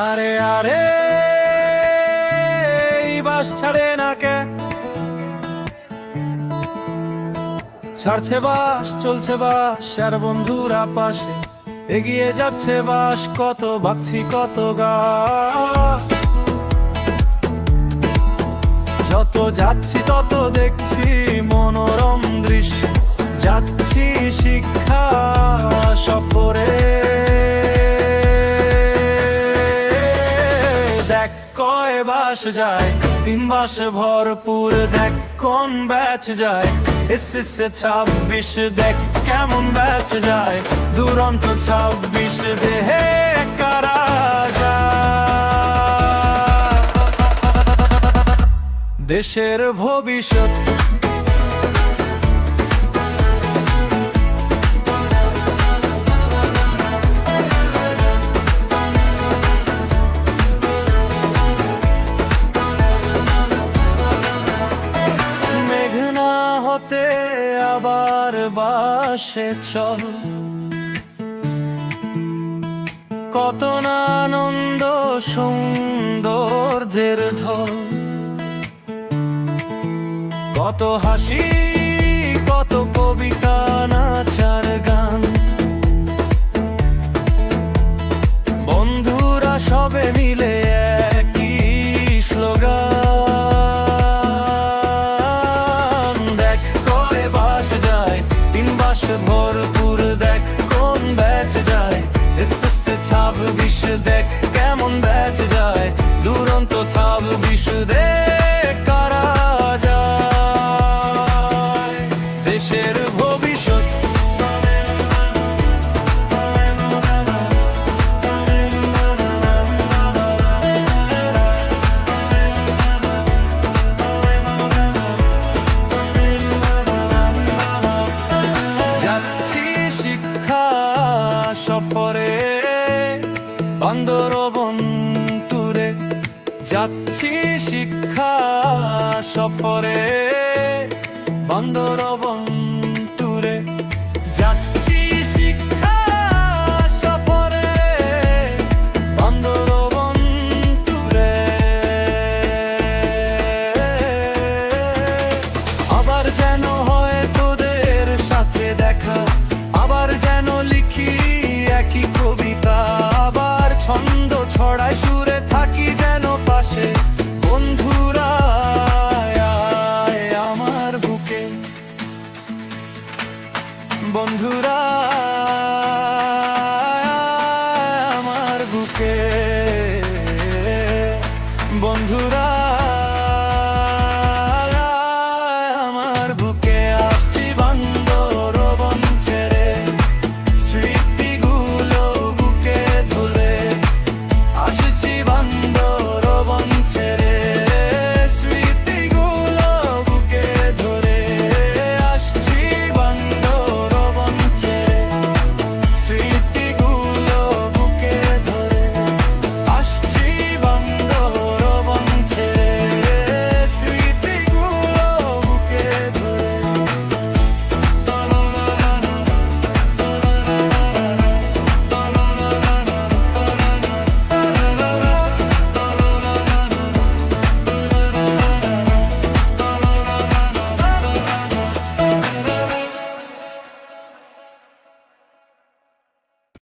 আরে আরে এই বাস ছাড়ে না কে, ছাড়ছে বাস চলছে বাস আর বন্ধুরা পাশে এগিয়ে যাচ্ছে বাস, কত ভাবছি কত গা। যত যাচ্ছি তত দেখছি মনোরম দৃশ্য, যাচ্ছি শিক্ষা সফরে। দেখ কয় বাস যায়, 3 বাস ভরপুর, দেখ কোন ব্যাচ যায় এসএসসি 26, দেখ কেমন ব্যাচ যায় দুরন্ত 26, দেহে কারা যায় দেশের ভবিষ্যৎ। মেঘনা হতে আবার বাসে চল, কত না আনন্দ সৌন্দর্যের ঢল, কত হাসি কত কবিতা নাচার গান, বন্ধুরা সবে মিলে একই স্লোগান। দেখ কবে বাস যায়, 3 বাস ভরপুর, দেখ কোন ব্যাচ যায় এসএসসি 26, দেখ কেমন ব্যাচ যায় দুরন্ত 26, দেখ কারা যায় দেশের ভবিষ্যৎ। যাচ্ছি শিক্ষা সফরে বান্দরবন ট্যুরে, যাচ্ছি শিক্ষা সফরে বান্দরবন ট্যুরে, যাচ্ছি শিক্ষা সফরে বান্দরবন ট্যুরে। আবার যেন হয় তোদের সাথে দেখা, আবার যেন লিখি একই কবিতা, আবার ছন্দ ছড়ায় সুরে থাকি যেন পাশে বন্ধুরা আয় আমার বুকে, বন্ধুরা আমার বুকে, বন্ধুরা আমার বুকে।